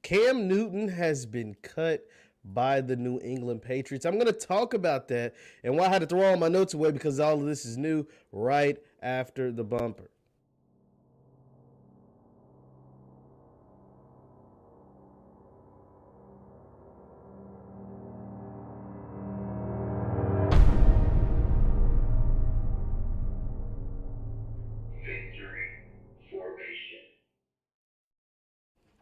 Cam Newton has been cut by the New England Patriots. I'm going to talk about that and why I had to throw all my notes away because all of this is new right after the bumper.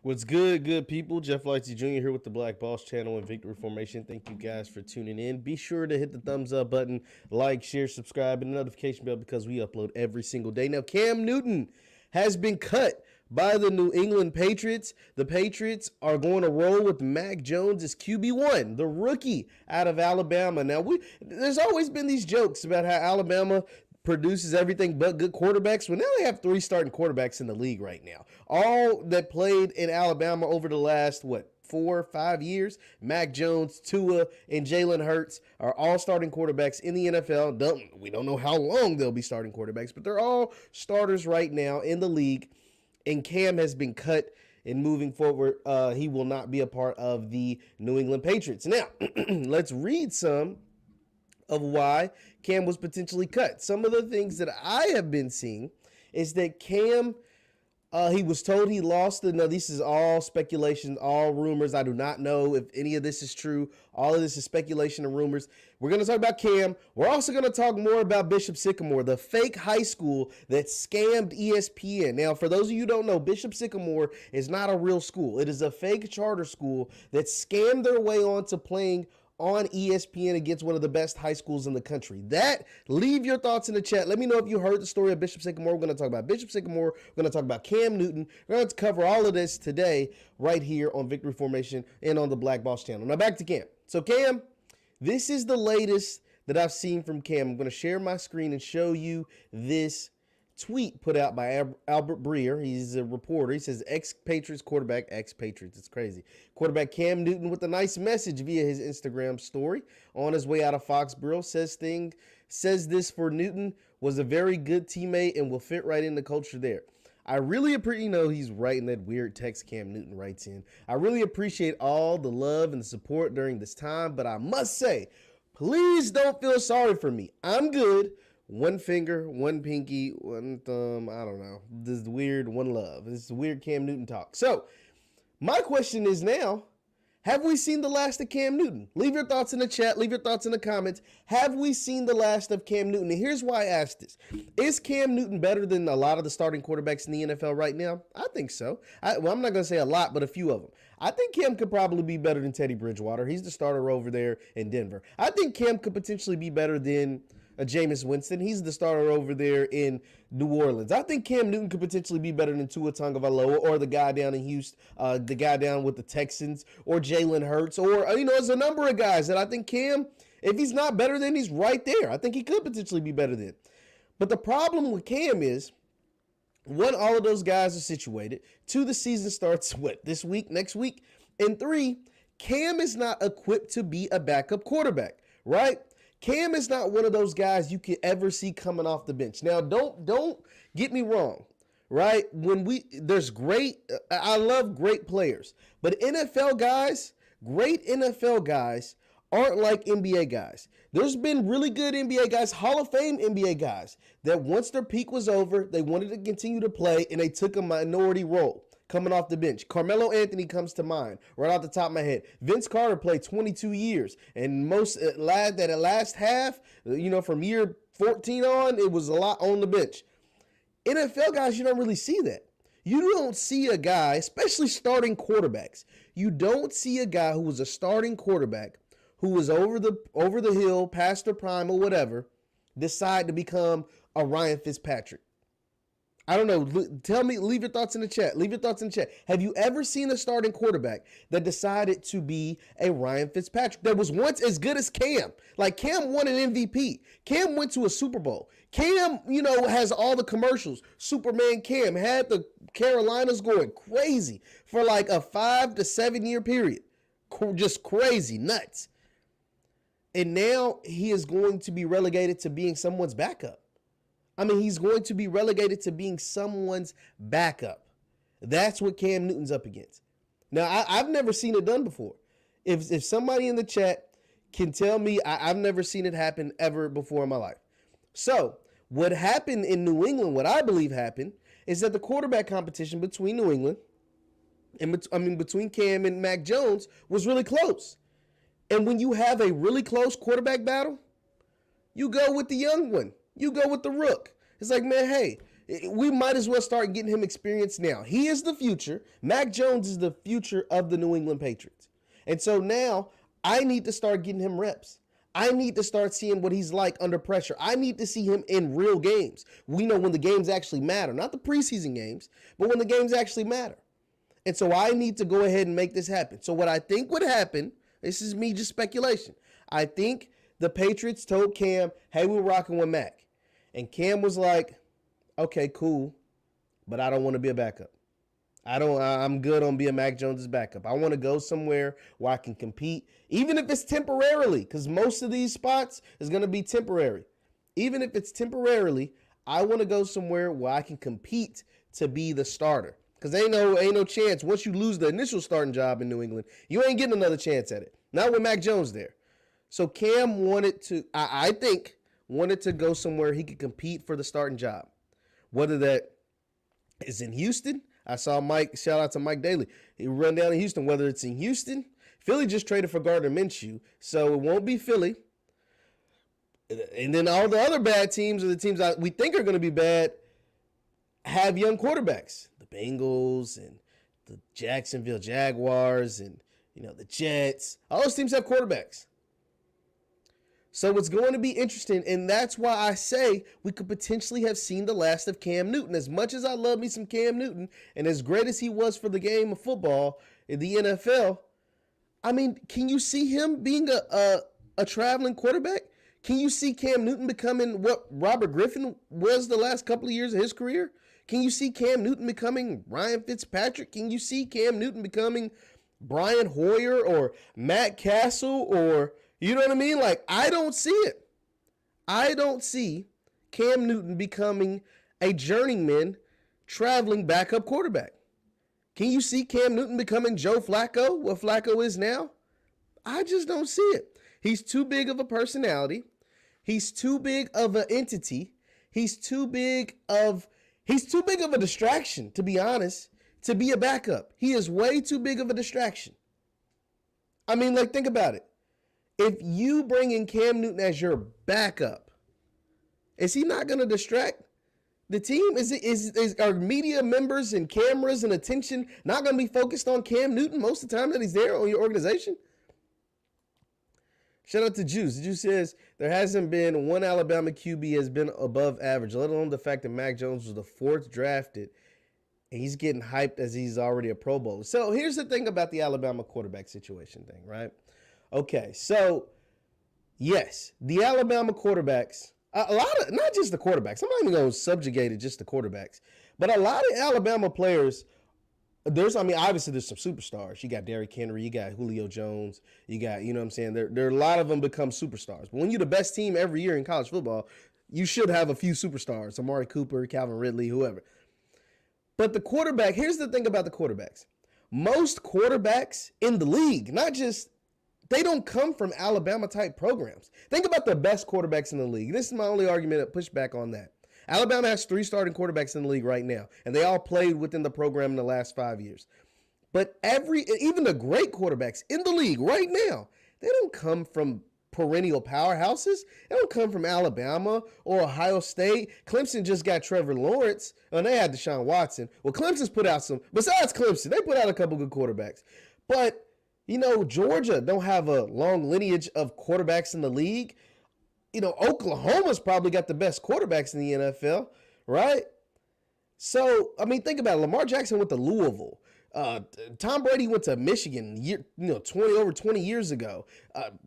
What's good people? Jeff Lightsy Jr. here with the Black Boss channel and Victory Formation. Thank you guys for tuning in. Be sure to hit the thumbs up button, like, share, subscribe, and the notification bell because we upload every single day. Now, Cam Newton has been cut by the New England Patriots. The Patriots are going to roll with Mac Jones as QB1, the rookie out of Alabama. Now, there's always been these jokes about how Alabama produces everything but good quarterbacks. Well, now they have 3 starting quarterbacks in the league right now. All that played in Alabama over the last, 4 or 5 years, Mac Jones, Tua, and Jalen Hurts are all starting quarterbacks in the NFL. We don't know how long they'll be starting quarterbacks, but they're all starters right now in the league. And Cam has been cut, and moving forward, he will not be a part of the New England Patriots. Now, let's read some of why Cam was potentially cut. Some of the things that I have been seeing is that Cam, he was told he lost. No, this is all speculation, all rumors. I do not know if any of this is true. All of this is speculation and rumors. We're going to talk about Cam. We're also going to talk more about Bishop Sycamore, the fake high school that scammed ESPN. Now, for those of you who don't know, Bishop Sycamore is not a real school. It is a fake charter school that scammed their way onto playing on ESPN against one of the best high schools in the country. Leave your thoughts in the chat. Let me know if you heard the story of Bishop Sycamore. We're going to talk about Bishop Sycamore. We're going to talk about Cam Newton. We're going to cover all of this today right here on Victory Formation and on the Black Boss channel. Now back to Cam. So Cam, this is the latest that I've seen from Cam. I'm going to share my screen and show you this tweet put out by Albert Breer. He's a reporter. He says, ex-Patriots quarterback, ex-Patriots, it's crazy. Quarterback Cam Newton with a nice message via his Instagram story on his way out of Foxborough. Says this for Newton, was a very good teammate and will fit right in the culture there. I really appreciate, he's writing that weird text Cam Newton writes in. I really appreciate all the love and the support during this time, but I must say, please don't feel sorry for me. I'm good. One finger, one pinky, one thumb, I don't know. This is weird, one love. This is weird Cam Newton talk. So, my question is now, have we seen the last of Cam Newton? Leave your thoughts in the chat. Leave your thoughts in the comments. Have we seen the last of Cam Newton? And here's why I asked this. Is Cam Newton better than a lot of the starting quarterbacks in the NFL right now? I think so. I'm not going to say a lot, but a few of them. I think Cam could probably be better than Teddy Bridgewater. He's the starter over there in Denver. I think Cam could potentially be better than Jameis Winston. He's the starter over there in New Orleans. I think Cam Newton could potentially be better than Tua Tagovailoa or the guy down in Houston, the guy down with the Texans, or Jalen Hurts, or, there's a number of guys that I think Cam, if he's not better than, he's right there. I think he could potentially be better than. But the problem with Cam is, 1, all of those guys are situated. 2, the season starts, this week, next week? And 3, Cam is not equipped to be a backup quarterback, right? Cam is not one of those guys you could ever see coming off the bench. Now, don't get me wrong, right? I love great players, but great NFL guys aren't like NBA guys. There's been really good NBA guys, Hall of Fame NBA guys, that once their peak was over, they wanted to continue to play, and they took a minority role coming off the bench. Carmelo Anthony comes to mind right off the top of my head. Vince Carter played 22 years, and that last half, from year 14 on, it was a lot on the bench. NFL guys, you don't really see that. You don't see a guy, especially starting quarterbacks. You don't see a guy who was a starting quarterback who was over the hill, past their prime or whatever, decide to become a Ryan Fitzpatrick. I don't know. Tell me, leave your thoughts in the chat. Leave your thoughts in the chat. Have you ever seen a starting quarterback that decided to be a Ryan Fitzpatrick that was once as good as Cam? Like, Cam won an MVP. Cam went to a Super Bowl. Cam, has all the commercials. Superman Cam had the Carolinas going crazy for like a 5 to 7 year period. Just crazy, nuts. And now he is going to be relegated to being someone's backup. He's going to be relegated to being someone's backup. That's what Cam Newton's up against. Now, I've never seen it done before. If somebody in the chat can tell me, I've never seen it happen ever before in my life. So what happened in New England, what I believe happened, is that the quarterback competition between New England and between Cam and Mac Jones was really close. And when you have a really close quarterback battle, you go with the young one. You go with the rook. It's like, man, hey, we might as well start getting him experience now. He is the future. Mac Jones is the future of the New England Patriots. And so now I need to start getting him reps. I need to start seeing what he's like under pressure. I need to see him in real games. We know when the games actually matter, not the preseason games, but when the games actually matter. And so I need to go ahead and make this happen. So what I think would happen, this is me just speculation. I think the Patriots told Cam, hey, we're rocking with Mac. And Cam was like, okay, cool, but I don't want to be a backup. I'm good on being Mac Jones' backup. I want to go somewhere where I can compete, even if it's temporarily, because most of these spots is going to be temporary. Even if it's temporarily, I want to go somewhere where I can compete to be the starter. Because ain't no chance. Once you lose the initial starting job in New England, you ain't getting another chance at it. Not with Mac Jones there. So Cam wanted to, I think, wanted to go somewhere he could compete for the starting job. Whether that is in Houston. I saw Mike, shout out to Mike Daly. He run down in Houston, whether it's in Houston. Philly just traded for Gardner Minshew, so it won't be Philly. And then all the other bad teams, or the teams we think are going to be bad, have young quarterbacks. The Bengals and the Jacksonville Jaguars and, the Jets. All those teams have quarterbacks. So it's going to be interesting, and that's why I say we could potentially have seen the last of Cam Newton. As much as I love me some Cam Newton, and as great as he was for the game of football in the NFL, I mean, can you see him being a traveling quarterback? Can you see Cam Newton becoming what Robert Griffin was the last couple of years of his career? Can you see Cam Newton becoming Ryan Fitzpatrick? Can you see Cam Newton becoming Brian Hoyer or Matt Castle or... You know what I mean? Like, I don't see it. I don't see Cam Newton becoming a journeyman traveling backup quarterback. Can you see Cam Newton becoming Joe Flacco, what Flacco is now? I just don't see it. He's too big of a personality. He's too big of an entity. He's too big of a distraction, to be honest, to be a backup. He is way too big of a distraction. I mean, like, think about it. If you bring in Cam Newton as your backup, is he not going to distract the team? Are media members and cameras and attention not going to be focused on Cam Newton most of the time that he's there on your organization? Shout out to Juice. Juice says there hasn't been one Alabama QB has been above average, let alone the fact that Mac Jones was the 4th drafted, and he's getting hyped as he's already a Pro Bowler. So here's the thing about the Alabama quarterback situation thing, right? Okay, so yes, the Alabama quarterbacks, a lot of, not just the quarterbacks, I'm not even going to subjugate it just the quarterbacks, but a lot of Alabama players, obviously there's some superstars. You got Derrick Henry, you got Julio Jones, you got, you know what I'm saying? There are a lot of them become superstars. But when you're the best team every year in college football, you should have a few superstars, Amari Cooper, Calvin Ridley, whoever. But the quarterback, here's the thing about the quarterbacks. Most quarterbacks in the league, they don't come from Alabama-type programs. Think about the best quarterbacks in the league. This is my only argument to push back on that. Alabama has 3 starting quarterbacks in the league right now, and they all played within the program in the last 5 years. But even the great quarterbacks in the league right now, they don't come from perennial powerhouses. They don't come from Alabama or Ohio State. Clemson just got Trevor Lawrence, and they had Deshaun Watson. Well, Clemson's put out besides Clemson, they put out a couple good quarterbacks. But Georgia don't have a long lineage of quarterbacks in the league. Oklahoma's probably got the best quarterbacks in the NFL, right? So, I mean, think about it. Lamar Jackson went to Louisville. Tom Brady went to Michigan, 20 years ago.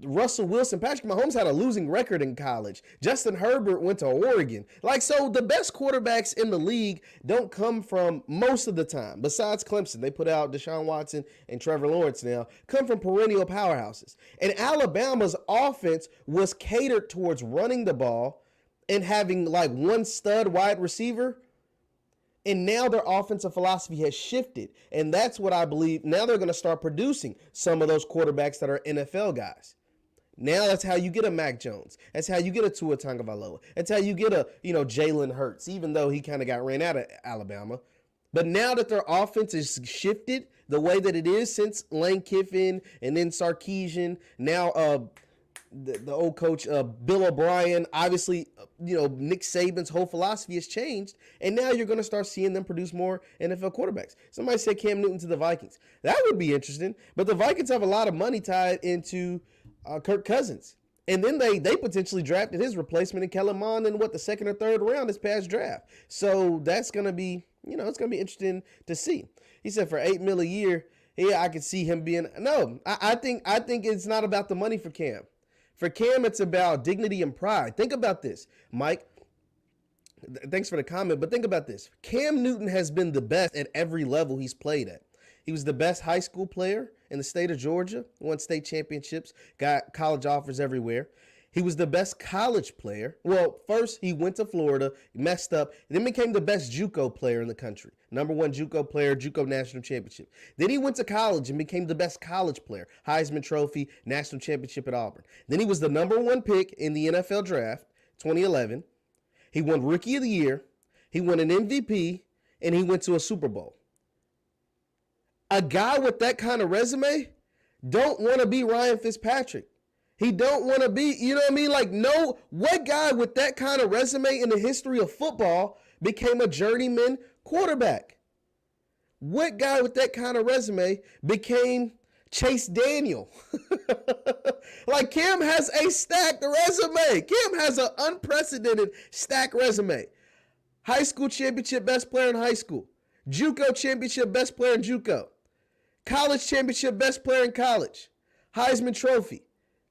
Russell Wilson, Patrick Mahomes had a losing record in college. Justin Herbert went to Oregon. So the best quarterbacks in the league don't come from, most of the time, besides Clemson, they put out Deshaun Watson and Trevor Lawrence now, come from perennial powerhouses. And Alabama's offense was catered towards running the ball and having one stud wide receiver. And now their offensive philosophy has shifted. And that's what I believe. Now they're going to start producing some of those quarterbacks that are NFL guys. Now that's how you get a Mac Jones. That's how you get a Tua Tagovailoa. That's how you get a, Jalen Hurts, even though he kind of got ran out of Alabama. But now that their offense is shifted the way that it is since Lane Kiffin and then Sarkisian, now the old coach Bill O'Brien, obviously, Nick Saban's whole philosophy has changed, and now you're going to start seeing them produce more NFL quarterbacks. Somebody said Cam Newton to the Vikings. That would be interesting, but the Vikings have a lot of money tied into Kirk Cousins, and then they potentially drafted his replacement in Kellen Mond in the second or third round this past draft. So that's going to be, it's going to be interesting to see. He said for $8 million a year, yeah, I could see him being. No, I think it's not about the money for Cam. For Cam, it's about dignity and pride. Think about this, Mike. Thanks for the comment, but think about this. Cam Newton has been the best at every level he's played at. He was the best high school player in the state of Georgia, won state championships, got college offers everywhere. He was the best college player. Well, first he went to Florida, messed up, then became the best JUCO player in the country. Number 1 JUCO player, JUCO national championship. Then he went to college and became the best college player. Heisman Trophy, national championship at Auburn. Then he was the number 1 pick in the NFL draft, 2011. He won Rookie of the Year. He won an MVP, and he went to a Super Bowl. A guy with that kind of resume don't want to be Ryan Fitzpatrick. He don't want to be, no, what guy with that kind of resume in the history of football became a journeyman quarterback? What guy with that kind of resume became Chase Daniel? Cam has a stacked resume. Cam has an unprecedented stacked resume. High school championship best player in high school. JUCO championship best player in JUCO. College championship best player in college. Heisman Trophy.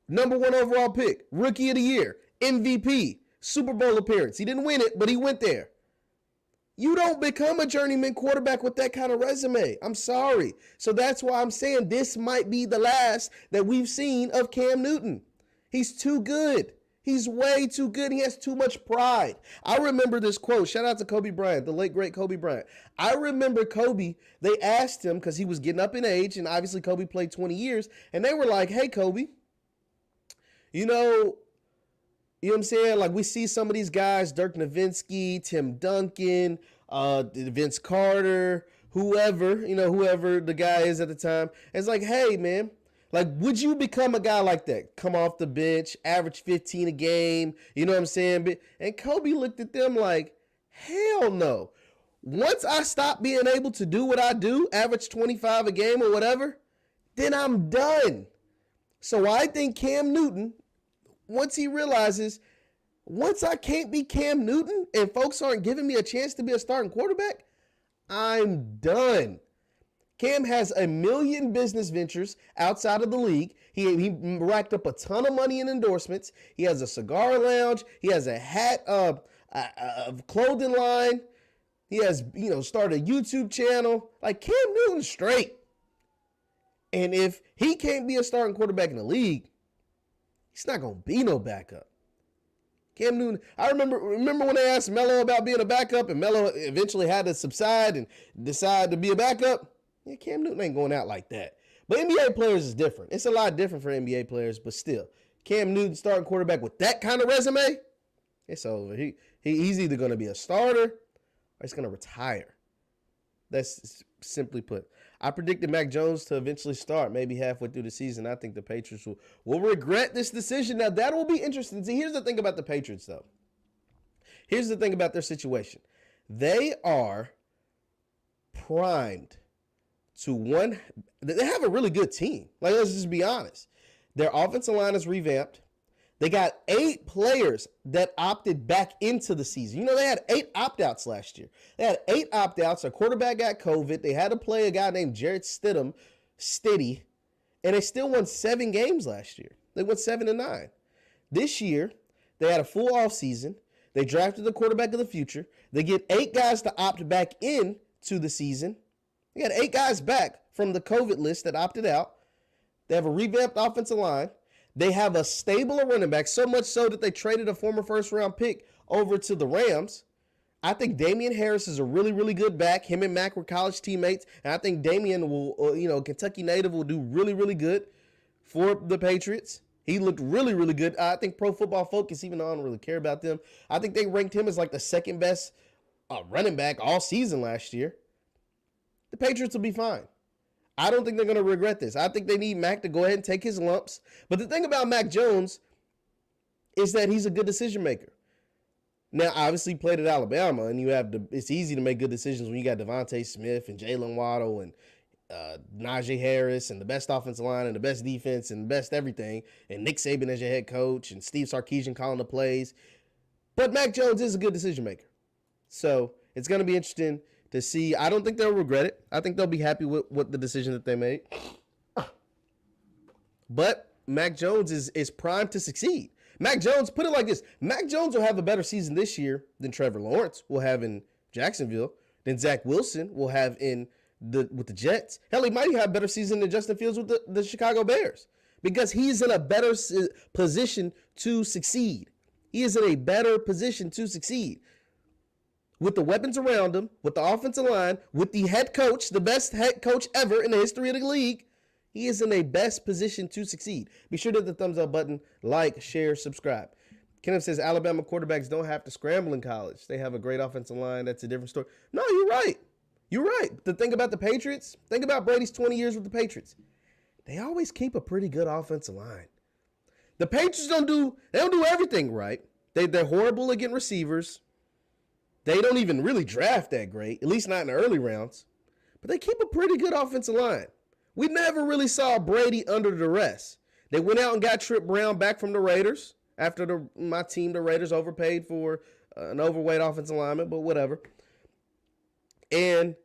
Number 1 overall pick, Rookie of the Year, MVP, Super Bowl appearance. He didn't win it, but he went there. You don't become a journeyman quarterback with that kind of resume. I'm sorry. So that's why I'm saying this might be the last that we've seen of Cam Newton. He's too good. He's way too good. He has too much pride. I remember this quote. Shout out to Kobe Bryant, the late, great Kobe Bryant. I remember Kobe, they asked him, because he was getting up in age, and obviously Kobe played 20 years, and they were like, hey, Kobe, you know what I'm saying? We see some of these guys, Dirk Nowitzki, Tim Duncan, Vince Carter, whoever the guy is at the time. It's like, hey, man, would you become a guy like that? Come off the bench, average 15 a game, you know what I'm saying? And Kobe looked at them like, hell no. Once I stop being able to do what I do, average 25 a game or whatever, then I'm done. So I think Cam Newton, once he realizes, once I can't be Cam Newton and folks aren't giving me a chance to be a starting quarterback, I'm done. Cam has a million business ventures outside of the league. He racked up a ton of money in endorsements. He has a cigar lounge. He has a hat, a clothing line. He has, started a YouTube channel. Cam Newton's straight. And if he can't be a starting quarterback in the league, he's not going to be no backup. Cam Newton, I remember when they asked Melo about being a backup, and Melo eventually had to subside and decide to be a backup. Yeah, Cam Newton ain't going out like that. But NBA players is different. It's a lot different for NBA players, but still. Cam Newton starting quarterback with that kind of resume, it's over. He's either going to be a starter or he's going to retire. That's simply put. I predicted Mac Jones to eventually start, maybe halfway through the season. I think the Patriots will regret this decision. Now, that will be interesting. See, here's the thing about the Patriots, though. Here's the thing about their situation. They are primed to they have a really good team. Let's just be honest. Their offensive line is revamped. They got 8 players that opted back into the season. They had 8 opt-outs last year. They had 8 opt-outs. A quarterback got COVID. They had to play a guy named Jarrett Stidham, and they still won 7 games last year. They went 7-9. This year, they had a full offseason. They drafted the quarterback of the future. They get 8 guys to opt back in to the season. They got 8 guys back from the COVID list that opted out. They have a revamped offensive line. They have a stable of running backs, so much so that they traded a former first-round pick over to the Rams. I think Damian Harris is a really, really good back. Him and Mac were college teammates. And I think Damian will, Kentucky native will do really, really good for the Patriots. He looked really, really good. I think Pro Football Focus, even though I don't really care about them, I think they ranked him as like the second best running back all season last year. The Patriots will be fine. I don't think they're going to regret this. I think they need Mac to go ahead and take his lumps. But the thing about Mac Jones is that he's a good decision maker. Now, obviously, he played at Alabama, and it's easy to make good decisions when you got Devontae Smith and Jalen Waddle and Najee Harris and the best offensive line and the best defense and the best everything, and Nick Saban as your head coach and Steve Sarkisian calling the plays. But Mac Jones is a good decision maker. So it's going to be interesting to see. I don't think they'll regret it. I think they'll be happy with the decision that they made. But Mac Jones is primed to succeed. Mac Jones, put it like this. Mac Jones will have a better season this year than Trevor Lawrence will have in Jacksonville, than Zach Wilson will have with the Jets. Hell, he might have a better season than Justin Fields with the Chicago Bears because he's in a better position to succeed. He is in a better position to succeed. With the weapons around him, with the offensive line, with the head coach, the best head coach ever in the history of the league, he is in a best position to succeed. Be sure to hit the thumbs up button, like, share, subscribe. Kenneth says Alabama quarterbacks don't have to scramble in college. They have a great offensive line. That's a different story. No, you're right. You're right. The thing about the Patriots, think about Brady's 20 years with the Patriots. They always keep a pretty good offensive line. The Patriots don't do everything right. They're horrible at getting receivers. They don't even really draft that great, at least not in the early rounds. But they keep a pretty good offensive line. We never really saw Brady under duress. They went out and got Trip Brown back from the Raiders after the Raiders, overpaid for an overweight offensive lineman, but whatever. And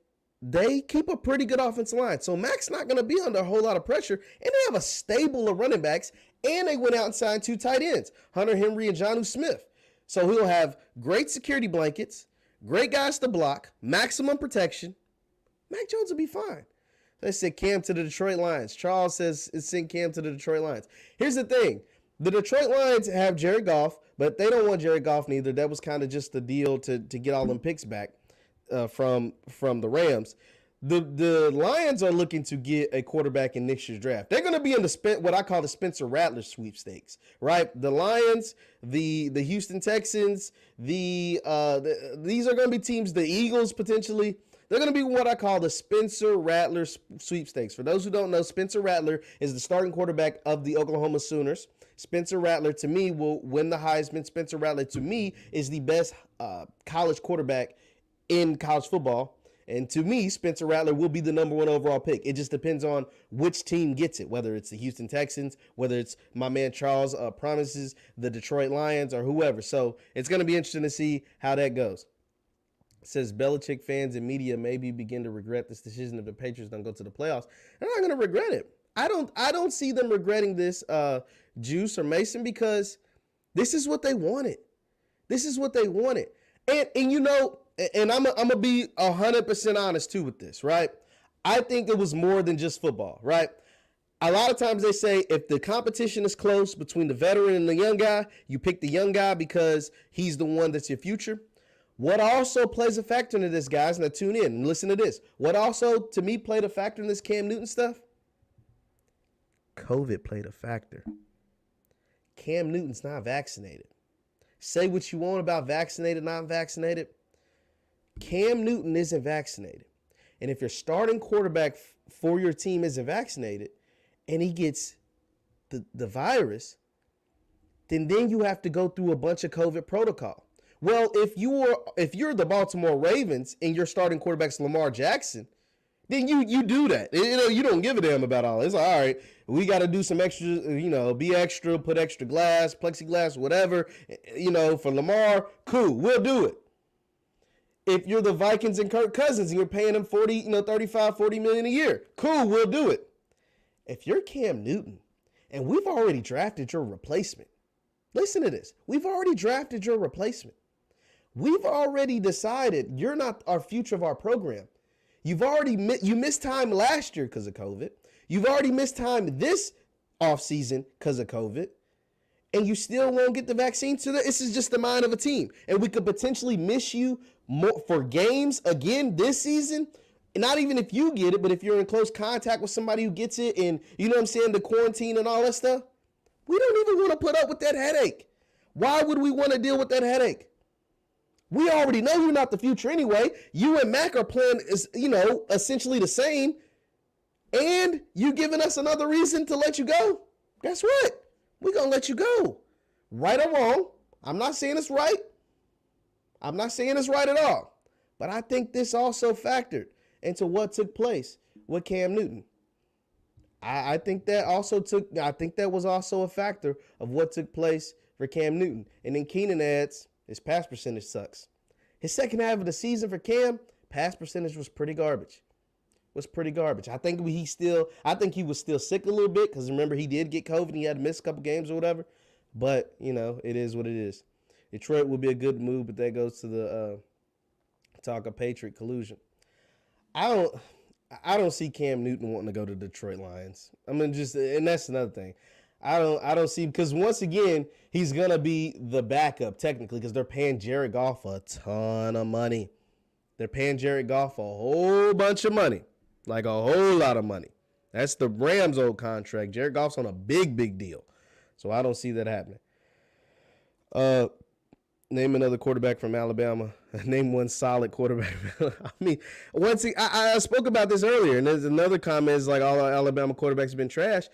they keep a pretty good offensive line. So Mac's not going to be under a whole lot of pressure. And they have a stable of running backs. And they went out and signed 2 tight ends, Hunter Henry and Jonnu Smith. So he'll have great security blankets, great guys to block, maximum protection. Mac Jones will be fine. They said Cam to the Detroit Lions. Charles says send Cam to the Detroit Lions. Here's the thing. The Detroit Lions have Jared Goff, but they don't want Jared Goff neither. That was kind of just the deal to get all them picks back from the Rams. The Lions are looking to get a quarterback in next year's draft. They're going to be in what I call the Spencer Rattler sweepstakes, right? The Lions, the Houston Texans, these are going to be teams, the Eagles potentially. They're going to be what I call the Spencer Rattler sweepstakes. For those who don't know, Spencer Rattler is the starting quarterback of the Oklahoma Sooners. Spencer Rattler, to me, will win the Heisman. Spencer Rattler, to me, is the best college quarterback in college football. And to me, Spencer Rattler will be the number 1 overall pick. It just depends on which team gets it, whether it's the Houston Texans, whether it's my man Charles promises, the Detroit Lions, or whoever. So it's going to be interesting to see how that goes. It says Belichick fans and media maybe begin to regret this decision if the Patriots don't go to the playoffs. They're not going to regret it. I don't see them regretting this, Juice or Mason, because this is what they wanted. This is what they wanted. And I'm gonna be 100% honest too with this, right? I think it was more than just football, right? A lot of times they say if the competition is close between the veteran and the young guy, you pick the young guy because he's the one that's your future. What also plays a factor into this, guys, now tune in and listen to this. What also, to me, played a factor in this Cam Newton stuff? COVID played a factor. Cam Newton's not vaccinated. Say what you want about vaccinated, not vaccinated. Cam Newton isn't vaccinated. And if your starting quarterback for your team isn't vaccinated and he gets the virus, then you have to go through a bunch of COVID protocol. Well, if you're the Baltimore Ravens and your starting quarterback's Lamar Jackson, then you do that. You don't give a damn about all this. It's like, all right, we got to do some extra, be extra, put extra glass, plexiglass, whatever, for Lamar. Cool, we'll do it. If you're the Vikings and Kirk Cousins and you're paying him 35, 40 million a year, cool, we'll do it. If you're Cam Newton and we've already drafted your replacement, listen to this. We've already drafted your replacement. We've already decided you're not our future of our program. You missed time last year because of COVID. You've already missed time this offseason because of COVID. and you still won't get the vaccine. So this is just the mind of a team. And we could potentially miss you more for games again this season. Not even if you get it, but if you're in close contact with somebody who gets it and, you know what I'm saying, the quarantine and all that stuff, we don't even want to put up with that headache. Why would we want to deal with that headache? We already know you're not the future anyway. You and Mac are playing, essentially the same. And you giving us another reason to let you go. Guess what? We're going to let you go. Right or wrong. I'm not saying it's right. I'm not saying it's right at all. But I think this also factored into what took place with Cam Newton. I think that was also a factor of what took place for Cam Newton. And then Keenan adds, his pass percentage sucks. His second half of the season for Cam, pass percentage was pretty garbage. I think he was still sick a little bit because remember he did get COVID and he had to miss a couple games or whatever. But, it is what it is. Detroit would be a good move, but that goes to the talk of Patriot collusion. I don't see Cam Newton wanting to go to Detroit Lions. And that's another thing. I don't see, because once again, he's going to be the backup technically because they're paying Jared Goff a ton of money. They're paying Jared Goff a whole bunch of money, like a whole lot of money. That's the Rams' old contract. Jared Goff's on a big, big deal. So I don't see that happening. Name another quarterback from Alabama. Name one solid quarterback. I spoke about this earlier, and there's another comment is like all our Alabama quarterbacks have been trash.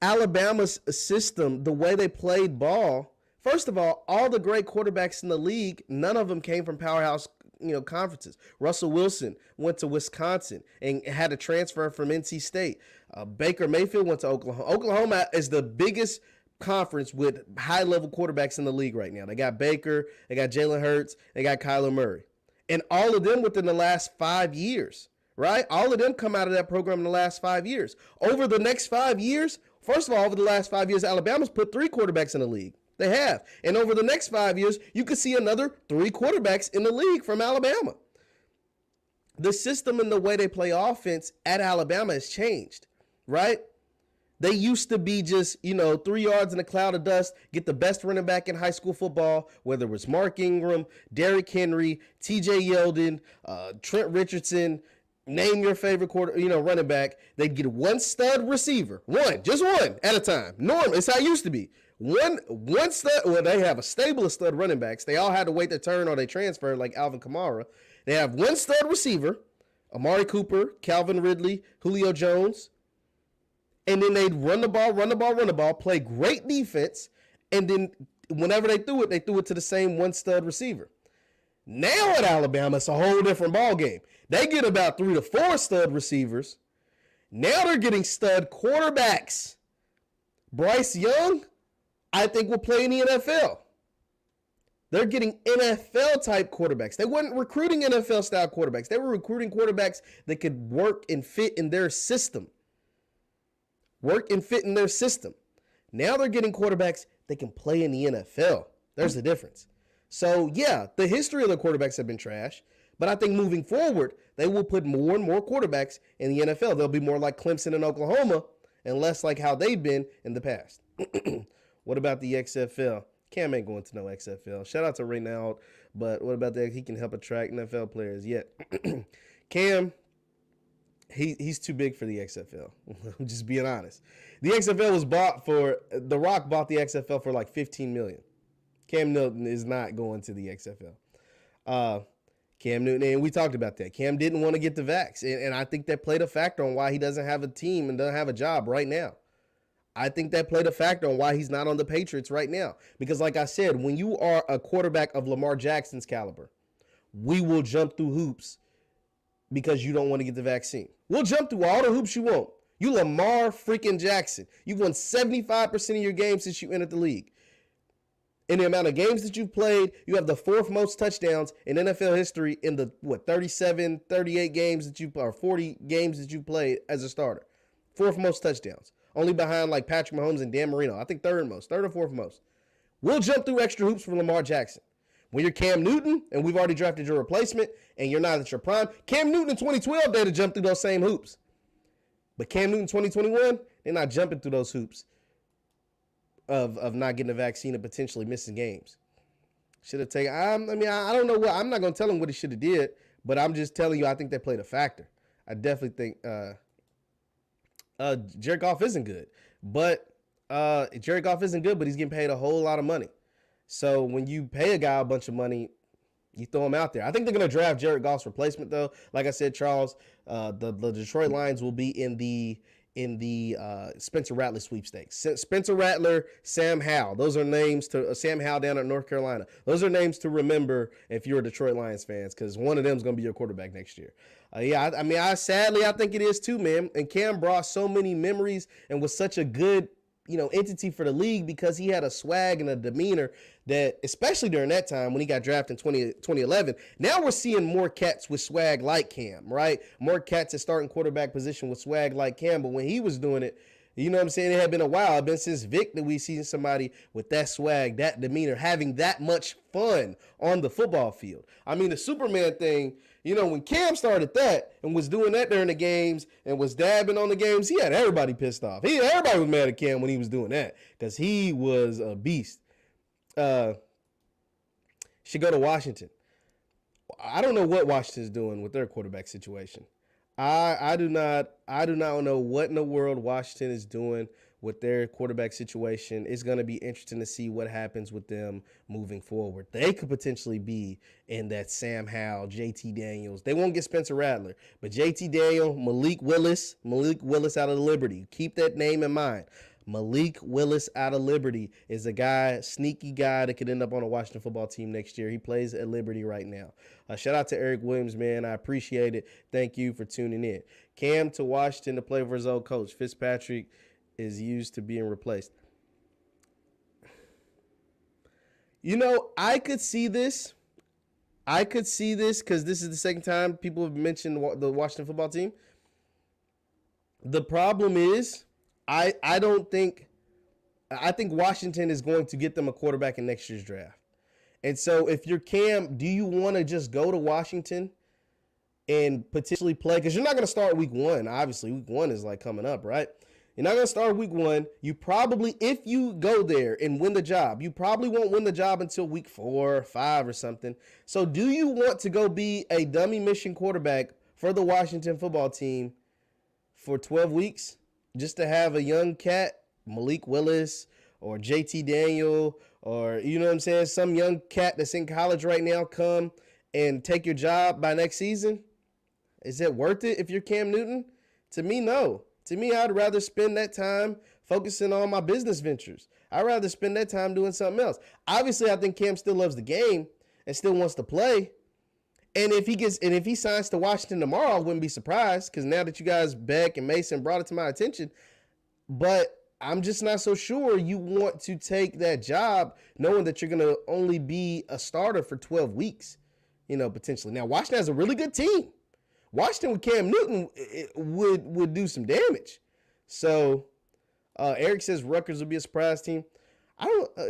Alabama's system, the way they played ball, first of all the great quarterbacks in the league, none of them came from powerhouse, conferences. Russell Wilson went to Wisconsin and had to transfer from NC State. Baker Mayfield went to Oklahoma. Oklahoma is the biggest conference with high-level quarterbacks in the league right now. They got Baker, they got Jalen Hurts, they got Kyler Murray. And all of them within the last 5 years, right? All of them come out of that program in the last 5 years. Over the next 5 years, first of all, over the last 5 years, Alabama's put 3 quarterbacks in the league. They have. And over the next 5 years, you could see another 3 quarterbacks in the league from Alabama. The system and the way they play offense at Alabama has changed, right? They used to be just, 3 yards in a cloud of dust, get the best running back in high school football, whether it was Mark Ingram, Derrick Henry, TJ Yeldon, Trent Richardson, name your favorite running back. They'd get one stud receiver, just one at a time. Normal, it's how it used to be. One stud, well, they have a stable of stud running backs. They all had to wait their turn or they transferred like Alvin Kamara. They have one stud receiver, Amari Cooper, Calvin Ridley, Julio Jones. And then they'd run the ball, play great defense, and then whenever they threw it to the same one stud receiver. Now at Alabama, it's a whole different ball game. They get about 3 to 4 stud receivers. Now they're getting stud quarterbacks. Bryce Young, I think, will play in the NFL. They're getting NFL-type quarterbacks. They weren't recruiting NFL-style quarterbacks. They were recruiting quarterbacks that could work and fit in their system. Now they're getting quarterbacks that can play in the NFL. There's the difference. So, yeah, the history of the quarterbacks have been trash, but I think moving forward, they will put more and more quarterbacks in the NFL. They'll be more like Clemson and Oklahoma and less like how they've been in the past. What about the XFL? Cam ain't going to no XFL. Shout out to Reynald, but what about that? He can help attract NFL players. Yeah. Cam, he's too big for the XFL. I'm just being honest. The XFL was bought for, The Rock bought the XFL for like $15 million. Cam Newton is not going to the XFL. Cam Newton, and we talked about that. Cam didn't want to get the vax, and I think that played a factor on why he doesn't have a team and doesn't have a job right now. I think that played a factor on why he's not on the Patriots right now. Because like I said, when you are a quarterback of Lamar Jackson's caliber, we will jump through hoops because you don't want to get the vaccine. We'll jump through all the hoops you want. You Lamar freaking Jackson. You've won 75% of your games since you entered the league. In the amount of games that you've played, you have the 4th most touchdowns in NFL history in the, 38 games that or 40 games that you played as a starter. 4th most touchdowns. Only behind like Patrick Mahomes and Dan Marino. I think 3rd or 4th most. We'll jump through extra hoops for Lamar Jackson. When you're Cam Newton, and we've already drafted your replacement, and you're not at your prime, Cam Newton in 2012, they'd have jumped through those same hoops. But Cam Newton 2021, they're not jumping through those hoops. of not getting a vaccine and potentially missing games. Should have taken. I don't know what. I'm not gonna tell him what he should have did, but I'm just telling you, I think that played a factor. I definitely think Jared Goff isn't good, but he's getting paid a whole lot of money. So when you pay a guy a bunch of money, you throw him out there. I think they're going to draft Jared Goff's replacement, though. Like I said, Charles, the Detroit Lions will be in the Spencer Rattler sweepstakes. Spencer Rattler, Sam Howell. Those are names to Sam Howell down at North Carolina. Those are names to remember if you're a Detroit Lions fans, because one of them is going to be your quarterback next year. I sadly think it is too, man. And Cam brought so many memories and was such a good entity for the league because he had a swag and a demeanor that, especially during that time when he got drafted in 2011, now we're seeing more cats with swag like Cam, right? More cats at starting quarterback position with swag like Cam. But when he was doing it, you know what I'm saying? It had been a while. It's been since Vic that we've seen somebody with that swag, that demeanor, having that much fun on the football field. I mean, the Superman thing, when Cam started that and was doing that during the games and was dabbing on the games, he had everybody pissed off. Everybody was mad at Cam when he was doing that because he was a beast. Should go to Washington. I don't know what Washington's doing with their quarterback situation. I do not know what in the world Washington is doing with their quarterback situation. It's going to be interesting to see what happens with them moving forward. They could potentially be in that Sam Howell, JT Daniels. They won't get Spencer Rattler, but JT Daniel, Malik Willis out of Liberty. Keep that name in mind. Malik Willis out of Liberty is a sneaky guy that could end up on a Washington football team next year. He plays at Liberty right now. Shout out to Eric Williams, man. I appreciate it. Thank you for tuning in. Cam to Washington to play for his old coach. Fitzpatrick is used to being replaced. I could see this. Because this is the second time people have mentioned the Washington football team. The problem is, I think Washington is going to get them a quarterback in next year's draft. And so if you're Cam, do you want to just go to Washington and potentially play? Because you're not going to start week one. Obviously, week one is coming up, right? You're not going to start week one. You probably, if you go there and win the job, you probably won't win the job until week 4 or 5 or something. So do you want to go be a dummy mission quarterback for the Washington football team for 12 weeks? Just to have a young cat, Malik Willis or JT Daniel or, some young cat that's in college right now come and take your job by next season? Is it worth it if you're Cam Newton? To me, no. To me, I'd rather spend that time focusing on my business ventures. I'd rather spend that time doing something else. Obviously, I think Cam still loves the game and still wants to play. And if he signs to Washington tomorrow, I wouldn't be surprised because now that you guys, Beck and Mason, brought it to my attention. But I'm just not so sure you want to take that job knowing that you're going to only be a starter for 12 weeks, potentially. Now, Washington has a really good team. Washington with Cam Newton would do some damage. So Eric says Rutgers will be a surprise team.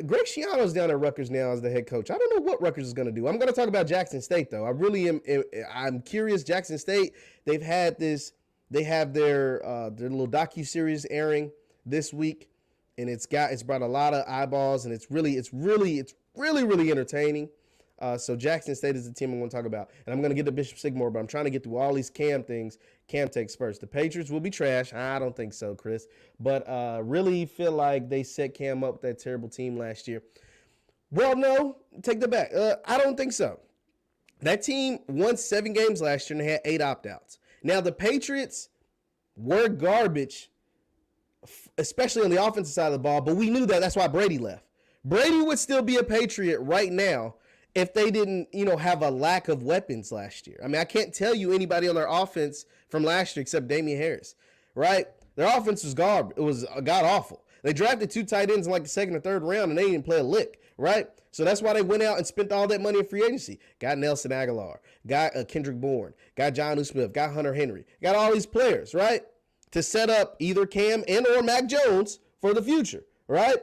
Greg Schiano's down at Rutgers now as the head coach. I don't know what Rutgers is going to do. I'm going to talk about Jackson State, though. I really am. I'm curious. Jackson State, they have their little docu-series airing this week, and it's brought a lot of eyeballs, and it's really entertaining. So Jackson State is the team I'm going to talk about, and I'm going to get to Bishop Sycamore, but I'm trying to get through all these Cam things. Cam takes first. The Patriots will be trash. I don't think so, Chris, but really feel like they set Cam up with that terrible team last year. Well, no, take that back. I don't think so. That team won 7 games last year and they had 8 opt-outs. Now, the Patriots were garbage, especially on the offensive side of the ball, but we knew that. That's why Brady left. Brady would still be a Patriot right now if they didn't, have a lack of weapons last year. I mean, I can't tell you anybody on their offense from last year except Damian Harris, right? Their offense was garbage. It was god-awful. They drafted 2 tight ends in the second or third round, and they didn't play a lick, right? So that's why they went out and spent all that money in free agency. Got Nelson Aguilar, got Kendrick Bourne, got Jonnu Smith, got Hunter Henry, got all these players, right, to set up either Cam and or Mac Jones for the future, right?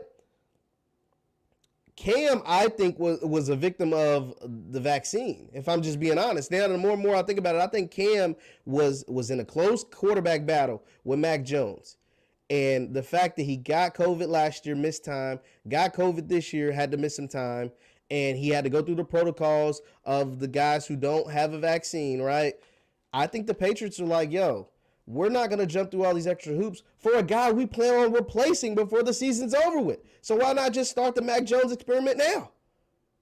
Cam, I think, was a victim of the vaccine, if I'm just being honest. Now, the more and more I think about it, I think Cam was in a close quarterback battle with Mac Jones. And the fact that he got COVID last year, missed time, got COVID this year, had to miss some time, and he had to go through the protocols of the guys who don't have a vaccine, right? I think the Patriots are like, yo, we're not going to jump through all these extra hoops for a guy we plan on replacing before the season's over with. So why not just start the Mac Jones experiment now?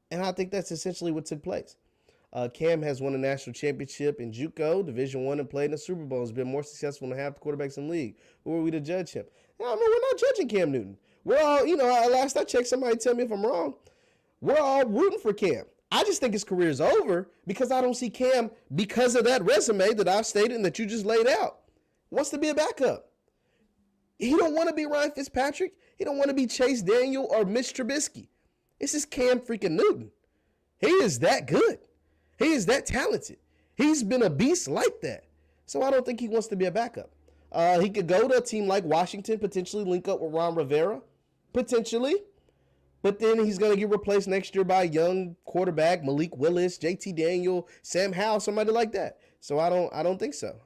And I think that's essentially what took place. Cam has won a national championship in JUCO, Division I, and played in the Super Bowl. Has been more successful than half the quarterbacks in the league. Who are we to judge him? No, I mean, we're not judging Cam Newton. We're all, last I checked, somebody tell me if I'm wrong. We're all rooting for Cam. I just think his career is over because I don't see Cam, because of that resume that I've stated and that you just laid out, wants to be a backup. He don't want to be Ryan Fitzpatrick. He don't want to be Chase Daniel or Mitch Trubisky. This is Cam freaking Newton. He is that good. He is that talented. He's been a beast like that. So I don't think he wants to be a backup. He could go to a team like Washington, potentially link up with Ron Rivera, potentially. But then he's going to get replaced next year by a young quarterback, Malik Willis, JT Daniel, Sam Howell, somebody like that. So I don't think so.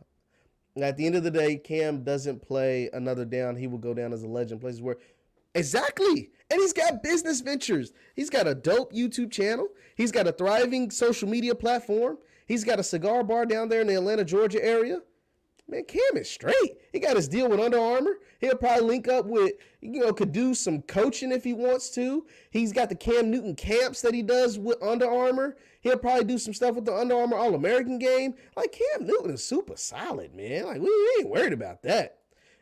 And at the end of the day, Cam doesn't play another down. He will go down as a legend. Places where exactly. And he's got business ventures. He's got a dope YouTube channel. He's got a thriving social media platform. He's got a cigar bar down there in the Atlanta, Georgia area. Man, Cam is straight. He got his deal with Under Armour. He'll probably link up with, could do some coaching if he wants to. He's got the Cam Newton camps that he does with Under Armour. He'll probably do some stuff with the Under Armour All-American game. Like, Cam Newton is super solid, man. Like, we ain't worried about that.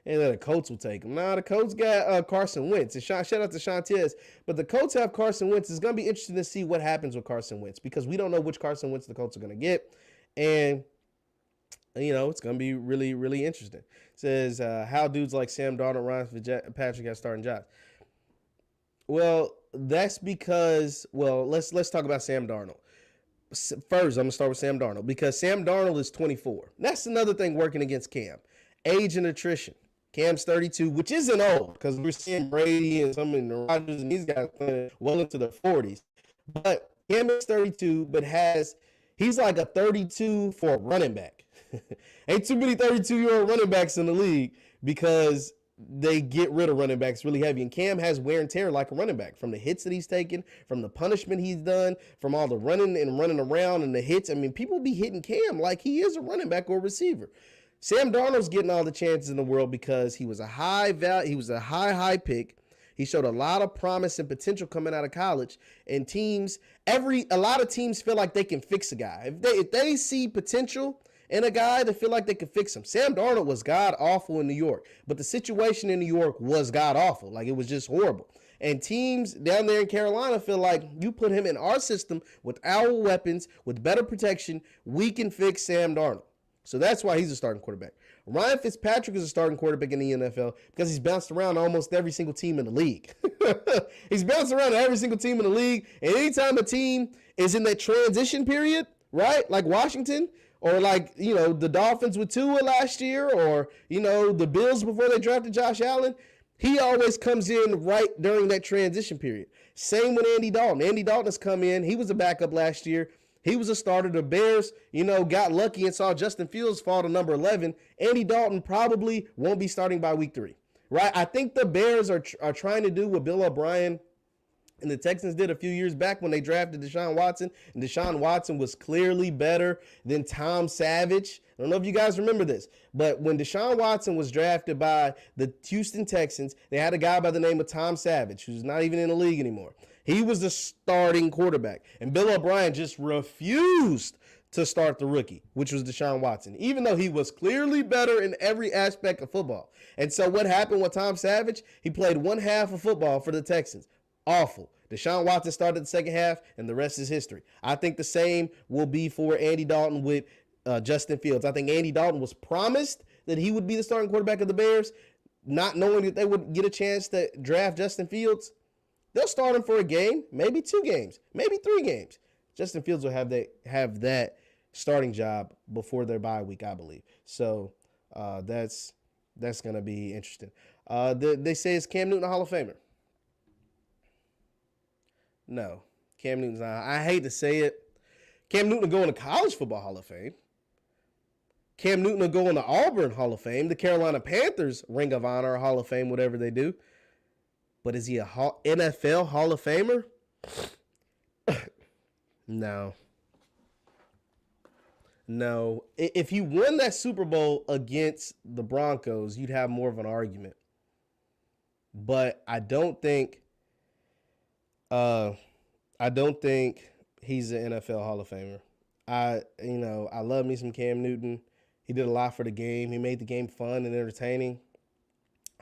And then the Colts will take him. Now, the Colts got Carson Wentz. And shout out to Shantez. But the Colts have Carson Wentz. It's going to be interesting to see what happens with Carson Wentz because we don't know which Carson Wentz the Colts are going to get. And, it's going to be really, really interesting. It says, how dudes like Sam Darnold, Ryan Fitzpatrick have starting jobs. Well, that's because, let's talk about Sam Darnold. First, I'm going to start with Sam Darnold because Sam Darnold is 24. That's another thing working against Cam. Age and attrition. Cam's 32, which isn't old because we're seeing Brady and some of the Rodgers and these guys playing well into their 40s. But Cam is 32, but he's like a 32 for a running back. Ain't too many 32-year-old running backs in the league because they get rid of running backs really heavy. And Cam has wear and tear like a running back from the hits that he's taken, from the punishment he's done, from all the running around and the hits. I mean, people be hitting Cam like he is a running back or a receiver. Sam Darnold's getting all the chances in the world because he was a high pick. He showed a lot of promise and potential coming out of college. And a lot of teams feel like they can fix a guy. If they see potential in a guy, they feel like they can fix him. Sam Darnold was god awful in New York, but the situation in New York was god awful. Like, it was just horrible. And teams down there in Carolina feel like you put him in our system with our weapons, with better protection, we can fix Sam Darnold. So that's why he's a starting quarterback. Ryan Fitzpatrick is a starting quarterback in the NFL because he's bounced around almost every single team in the league. He's bounced around every single team in the league. And anytime a team is in that transition period, right, like Washington, or like, the Dolphins with Tua last year, or, the Bills before they drafted Josh Allen, he always comes in right during that transition period. Same with Andy Dalton. Andy Dalton has come in. He was a backup last year. He was a starter. The Bears, got lucky and saw Justin Fields fall to number 11. Andy Dalton probably won't be starting by week 3, right? I think the Bears are trying to do what Bill O'Brien and the Texans did a few years back when they drafted Deshaun Watson. And Deshaun Watson was clearly better than Tom Savage. I don't know if you guys remember this, but when Deshaun Watson was drafted by the Houston Texans, they had a guy by the name of Tom Savage, who's not even in the league anymore. He was the starting quarterback. And Bill O'Brien just refused to start the rookie, which was Deshaun Watson, even though he was clearly better in every aspect of football. And so what happened with Tom Savage? He played one half of football for the Texans. Awful. Deshaun Watson started the second half, and the rest is history. I think the same will be for Andy Dalton with Justin Fields. I think Andy Dalton was promised that he would be the starting quarterback of the Bears, not knowing that they would get a chance to draft Justin Fields. They'll start him for a game, maybe 2 games, maybe 3 games. Justin Fields will have that starting job before their bye week, I believe. So that's going to be interesting. They say, is Cam Newton a Hall of Famer? No, Cam Newton's not. I hate to say it. Cam Newton going to College Football Hall of Fame. Cam Newton will go in the Auburn Hall of Fame, the Carolina Panthers Ring of Honor, Hall of Fame, whatever they do. But is he a NFL Hall of Famer? No. No. If he won that Super Bowl against the Broncos, you'd have more of an argument. But I don't think he's an NFL Hall of Famer. I love me some Cam Newton. He did a lot for the game. He made the game fun and entertaining.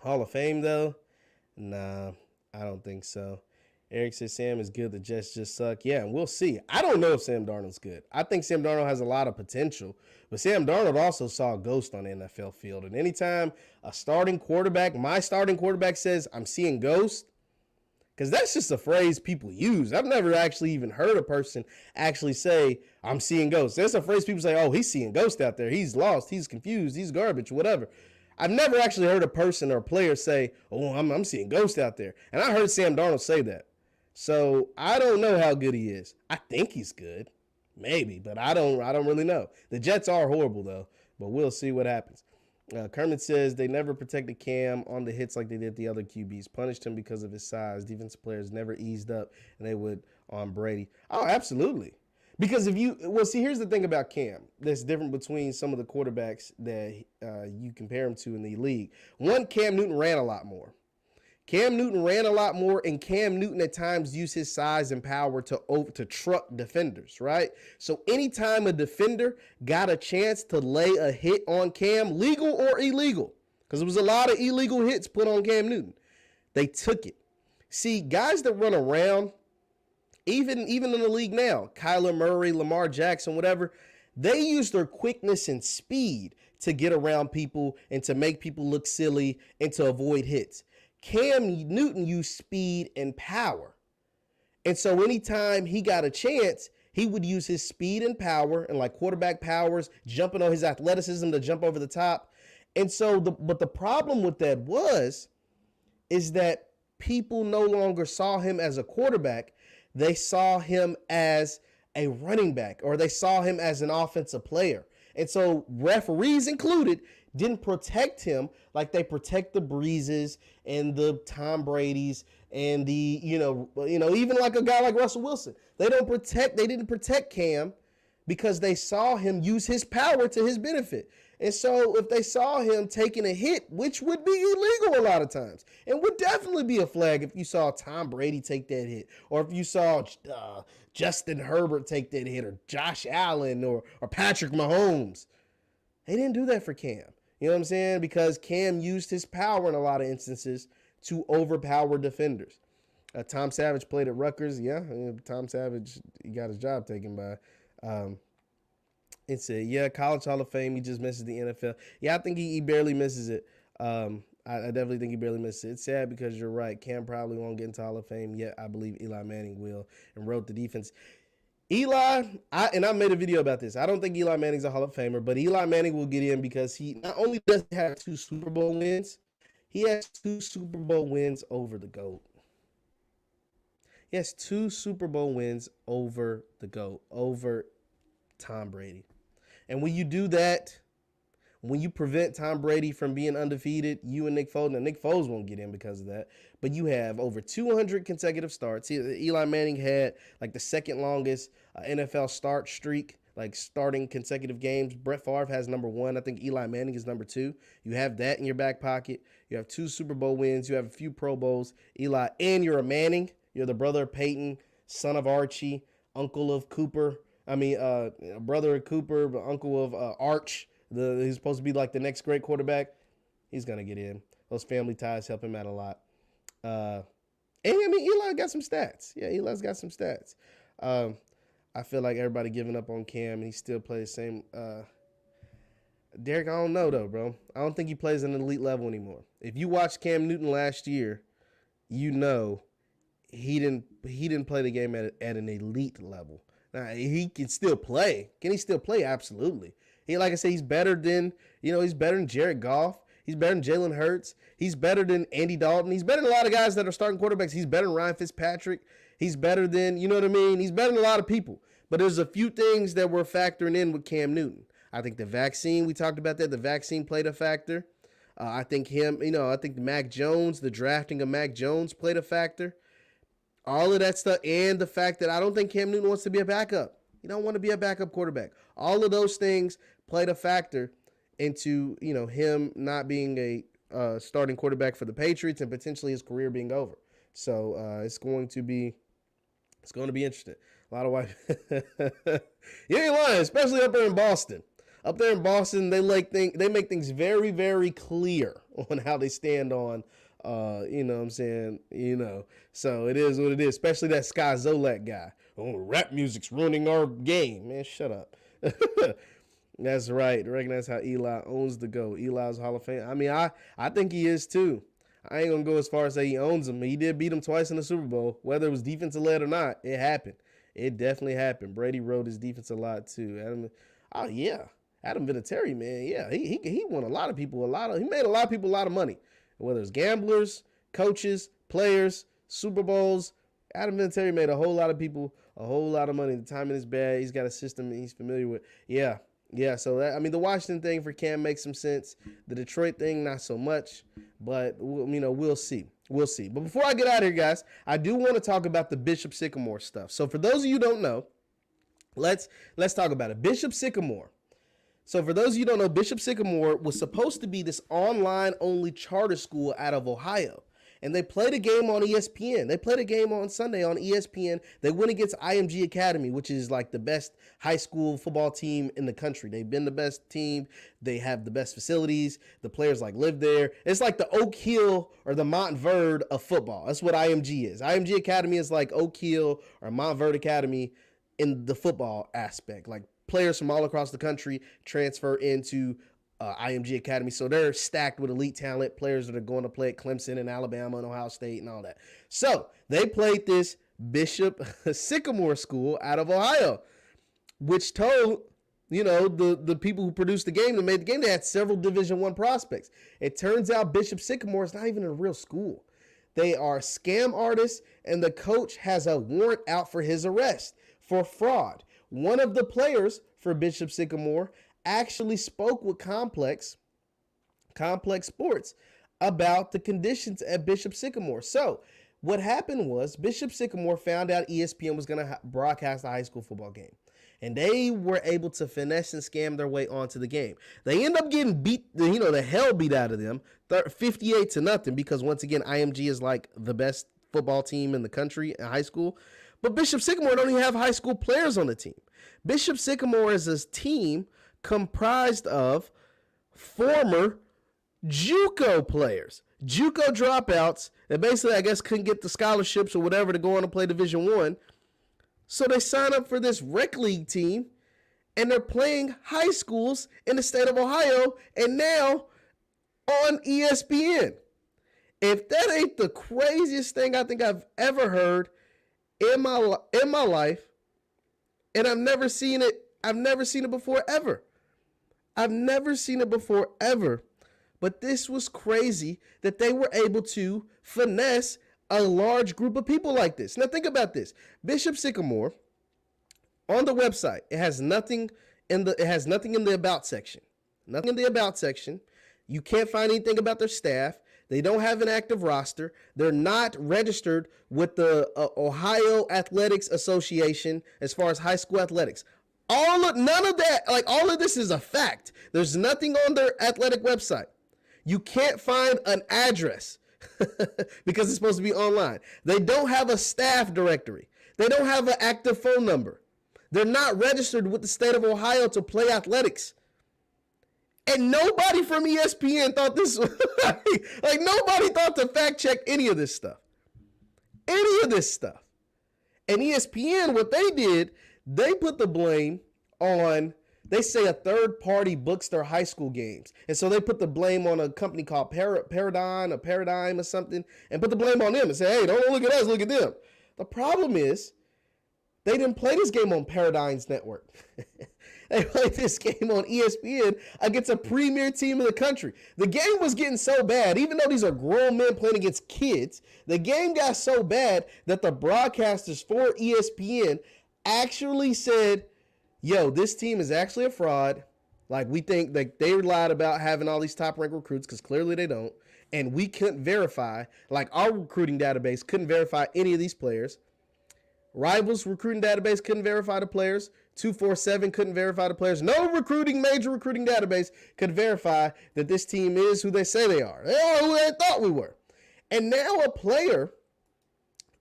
Hall of Fame, though? Nah, I don't think so. Eric says Sam is good. The Jets just suck. Yeah, and we'll see. I don't know if Sam Darnold's good. I think Sam Darnold has a lot of potential. But Sam Darnold also saw a ghost on the NFL field. And anytime a starting quarterback, my starting quarterback says, I'm seeing ghosts, because that's just a phrase people use. I've never actually even heard a person actually say, I'm seeing ghosts. That's a phrase people say, oh, he's seeing ghosts out there. He's lost. He's confused. He's garbage, whatever. I've never actually heard a person or a player say, oh, I'm seeing ghosts out there. And I heard Sam Darnold say that. So I don't know how good he is. I think he's good. Maybe, but I don't really know. The Jets are horrible, though, but we'll see what happens. Kermit says they never protected Cam on the hits like they did the other QBs. Punished him because of his size. Defensive players never eased up, and they would on Brady. Oh, absolutely. Because here's the thing about Cam that's different between some of the quarterbacks that you compare him to in the league. One, Cam Newton ran a lot more. And Cam Newton at times used his size and power to truck defenders, right? So anytime a defender got a chance to lay a hit on Cam, legal or illegal, because there was a lot of illegal hits put on Cam Newton, they took it. See, guys that run around, even in the league now, Kyler Murray, Lamar Jackson, whatever, they use their quickness and speed to get around people and to make people look silly and to avoid hits. Cam Newton used speed and power. And so anytime he got a chance, he would use his speed and power and like quarterback powers, jumping on his athleticism to jump over the top. And so, but the problem with that is that people no longer saw him as a quarterback. They saw him as a running back, or they saw him as an offensive player. And so referees included didn't protect him like they protect the Breezes and the Tom Bradys and the, even like a guy like Russell Wilson. They didn't protect Cam because they saw him use his power to his benefit. And so if they saw him taking a hit, which would be illegal a lot of times, and would definitely be a flag if you saw Tom Brady take that hit, or if you saw Justin Herbert take that hit, or Josh Allen, or Patrick Mahomes. They didn't do that for Cam. You know what I'm saying? Because Cam used his power in a lot of instances to overpower defenders. Tom Savage played at Rutgers. Yeah, Tom Savage, he got his job taken by. It said, college Hall of Fame. He just misses the NFL. Yeah, I think he barely misses it. I definitely think he barely misses it. It's sad because you're right. Cam probably won't get into Hall of Fame yet. I believe Eli Manning will, and wrote the defense. Eli, I made a video about this. I don't think Eli Manning's a Hall of Famer, but Eli Manning will get in because he not only does he have 2 Super Bowl wins, he has 2 Super Bowl wins over the GOAT. He has 2 Super Bowl wins over the GOAT, over Tom Brady. And when you do that, when you prevent Tom Brady from being undefeated, you and Nick Foles, now Nick Foles won't get in because of that, but you have over 200 consecutive starts. Eli Manning had like the second longest NFL start streak, like starting consecutive games. Brett Favre has number 1. I think Eli Manning is number 2. You have that in your back pocket. You have 2 Super Bowl wins. You have a few Pro Bowls. Eli, and you're a Manning. You're the brother of Peyton, son of Archie, uncle of Cooper. Brother of Cooper, but uncle of Arch. He's supposed to be like the next great quarterback. He's going to get in. Those family ties help him out a lot. Eli got some stats. Yeah, Eli's got some stats. I feel like everybody giving up on Cam, and he still plays the same. Derek, I don't know, though, bro. I don't think he plays at an elite level anymore. If you watched Cam Newton last year, you know he didn't play the game at an elite level. Now, he can still play. Can he still play? Absolutely. Like I said, he's better than Jared Goff. He's better than Jalen Hurts. He's better than Andy Dalton. He's better than a lot of guys that are starting quarterbacks. He's better than Ryan Fitzpatrick. He's better than, you know what I mean? He's better than a lot of people. But there's a few things that we're factoring in with Cam Newton. I think the vaccine, we talked about that, the vaccine played a factor. I think I think Mac Jones, the drafting of Mac Jones played a factor. All of that stuff, and the fact that I don't think Cam Newton wants to be a backup. He don't want to be a backup quarterback. All of those things played a factor into him not being a starting quarterback for the Patriots and potentially his career being over. So it's going to be interesting. A lot of white. You ain't lying, especially up there in Boston. Up there in Boston, they make things very, very clear on how they stand on. You know what I'm saying? So it is what it is, especially that Sky Zolak guy. Oh, rap music's ruining our game. Man, shut up. That's right. Recognize how Eli owns the GOAT. Eli's Hall of Fame. I mean, I think he is too. I ain't going to go as far as say he owns him. He did beat him twice in the Super Bowl. Whether it was defensive led or not, it happened. It definitely happened. Brady rode his defense a lot too. Adam Vinatieri, man. Yeah, he won a lot of people he made a lot of people a lot of money. Whether it's gamblers, coaches, players, Super Bowls, Adam Vinatieri made a whole lot of people a whole lot of money. The timing is bad. He's got a system he's familiar with. Yeah. So the Washington thing for Cam makes some sense. The Detroit thing, not so much. But we'll see. We'll see. But before I get out of here, guys, I do want to talk about the Bishop Sycamore stuff. So for those of you who don't know, let's talk about it. Bishop Sycamore. So for those of you who don't know, Bishop Sycamore was supposed to be this online-only charter school out of Ohio. And they played a game on ESPN. They played a game on Sunday on ESPN. They went against IMG Academy, which is like the best high school football team in the country. They've been the best team. They have the best facilities. The players live there. It's like the Oak Hill or the Montverde of football. That's what IMG is. IMG Academy is like Oak Hill or Montverde Academy in the football aspect. Like players from all across the country transfer into IMG Academy. So they're stacked with elite talent, players that are going to play at Clemson and Alabama and Ohio State and all that. So they played this Bishop Sycamore school out of Ohio, which told, the people who produced the game, that made the game, they had several Division I prospects. It turns out Bishop Sycamore is not even a real school. They are scam artists, and the coach has a warrant out for his arrest for fraud. One of the players for Bishop Sycamore actually spoke with Complex Sports about the conditions at Bishop Sycamore. So what happened was Bishop Sycamore found out ESPN was going to broadcast a high school football game. And they were able to finesse and scam their way onto the game. They end up getting beat, the hell beat out of them, 58-0, because once again, IMG is like the best football team in the country in high school. But Bishop Sycamore don't even have high school players on the team. Bishop Sycamore is a team comprised of former JUCO players, JUCO dropouts that basically, I guess, couldn't get the scholarships or whatever to go on and play Division I. So they sign up for this rec league team, and they're playing high schools in the state of Ohio, and now on ESPN. If that ain't the craziest thing I think I've ever heard in my life, and I've never seen it before ever. I've never seen it before ever. But this was crazy that they were able to finesse a large group of people like this. Now think about this. Bishop Sycamore, on the website, it has nothing in the about section. Nothing in the about section. You can't find anything about their staff. They don't have an active roster. They're not registered with the Ohio Athletics Association as far as high school athletics. All of this is a fact. There's nothing on their athletic website. You can't find an address because it's supposed to be online. They don't have a staff directory. They don't have an active phone number. They're not registered with the state of Ohio to play athletics. And nobody from ESPN thought this, like nobody thought to fact check any of this stuff. Any of this stuff. And ESPN, what they did, they put the blame on, they say a third party books their high school games. And so they put the blame on a company called Paradigm or something, and put the blame on them and say, hey, don't look at us, look at them. The problem is they didn't play this game on Paradigm's network. They played this game on ESPN against a premier team in the country. The game was getting so bad, even though these are grown men playing against kids, the game got so bad that the broadcasters for ESPN actually said, yo, this team is actually a fraud. Like, we think like they lied about having all these top ranked recruits because clearly they don't. And we couldn't verify, like our recruiting database couldn't verify any of these players. Rivals recruiting database couldn't verify the players. 247 couldn't verify the players. No major recruiting database could verify that this team is who they say they are. They are who they thought we were. And now a player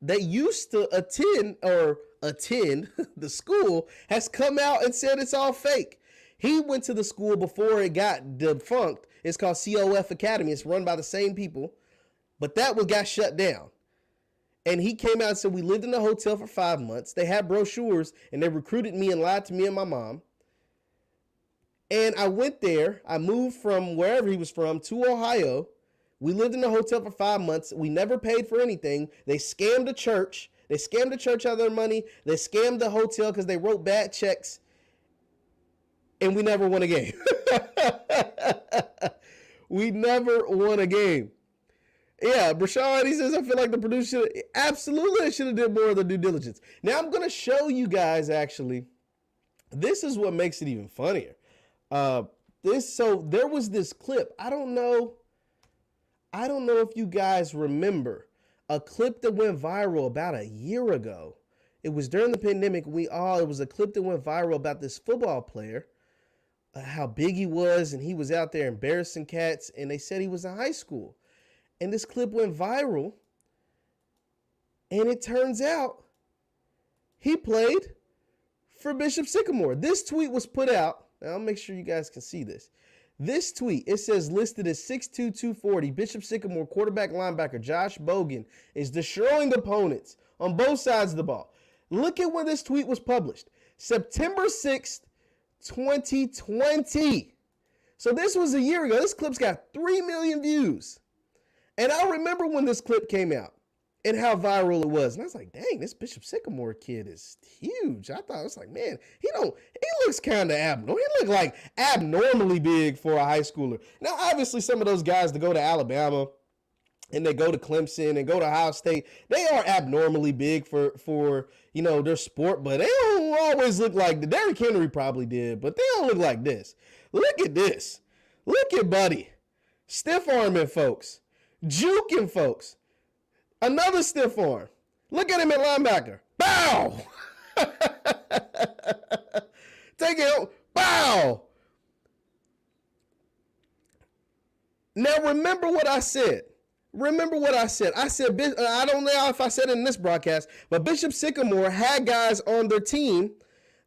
that used to attend the school has come out and said it's all fake. He went to the school before it got defunct. It's called COF Academy. It's run by the same people, but that one got shut down. And he came out and said, we lived in a hotel for 5 months. They had brochures and they recruited me and lied to me and my mom. And I went there. I moved from wherever he was from to Ohio. We lived in a hotel for 5 months. We never paid for anything. They scammed the church. They scammed the church out of their money. They scammed the hotel because they wrote bad checks. And we never won a game. We never won a game. Yeah, Brashawn, he says, I feel like the producer absolutely should have did more of the due diligence. Now, I'm going to show you guys, actually. This is what makes it even funnier. So there was this clip. I don't know if you guys remember a clip that went viral about a year ago. It was during the pandemic. It was a clip that went viral about this football player, how big he was, and he was out there embarrassing cats, and they said he was in high school. And this clip went viral, and it turns out he played for Bishop Sycamore. This tweet was put out. Now, I'll make sure you guys can see this. This tweet, it says listed as 6'2", 240, Bishop Sycamore quarterback linebacker Josh Bogan is destroying opponents on both sides of the ball. Look at when this tweet was published. September 6th, 2020. So this was a year ago. This clip's got 3 million views. And I remember when this clip came out and how viral it was. And I was like, dang, this Bishop Sycamore kid is huge. I was like, man, he looks kind of abnormal. He looked like abnormally big for a high schooler. Now, obviously, some of those guys that go to Alabama and they go to Clemson and go to Ohio State, they are abnormally big for their sport, but they don't always look like the Derrick Henry probably did, but they don't look like this. Look at this. Look at Buddy. Stiff arming folks. Juking folks. Another stiff arm. Look at him at linebacker. Bow! Take it out. Bow! Now remember what I said. I said, I don't know if I said it in this broadcast, but Bishop Sycamore had guys on their team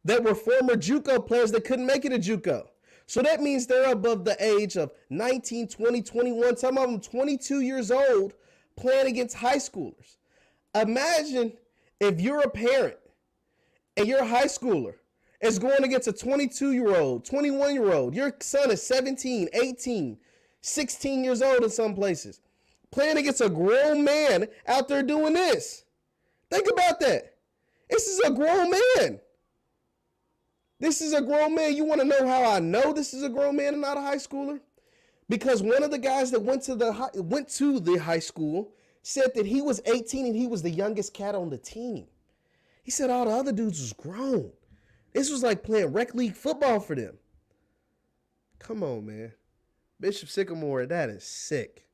that were former JUCO players that couldn't make it a JUCO. So that means they're above the age of 19, 20, 21, some of them 22 years old playing against high schoolers. Imagine if you're a parent and your high schooler is going against a 22-year-old, 21-year-old. Your son is 17, 18, 16 years old in some places, playing against a grown man out there doing this. Think about that. This is a grown man. This is a grown man. You want to know how I know this is a grown man and not a high schooler? Because one of the guys that went to the high school said that he was 18 and he was the youngest cat on the team. He said all the other dudes was grown. This was like playing rec league football for them. Come on, man. Bishop Sycamore, that is sick.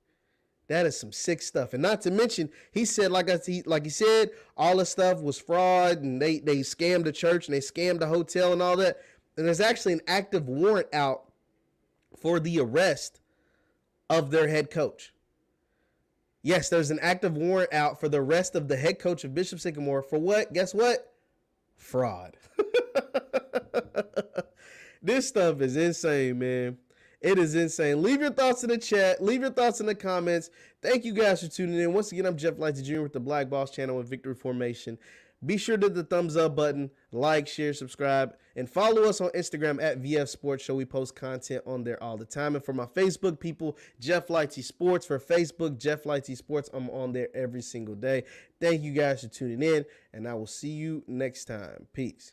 That is some sick stuff. And not to mention, he said, like he said, all the stuff was fraud and they scammed the church and they scammed the hotel and all that. And there's actually an active warrant out for the arrest of their head coach. Yes, there's an active warrant out for the arrest of the head coach of Bishop Sycamore for what? Guess what? Fraud. This stuff is insane, man. It is insane. Leave your thoughts in the chat. Leave your thoughts in the comments. Thank you guys for tuning in. Once again, I'm Jeff Lightsy Jr. with the Black Boss channel and Victory Formation. Be sure to hit the thumbs up button, like, share, subscribe, and follow us on Instagram at VF Sports Show. We post content on there all the time. And for my Facebook people, Jeff Lightsy Sports. For Facebook, Jeff Lightsy Sports. I'm on there every single day. Thank you guys for tuning in, and I will see you next time. Peace.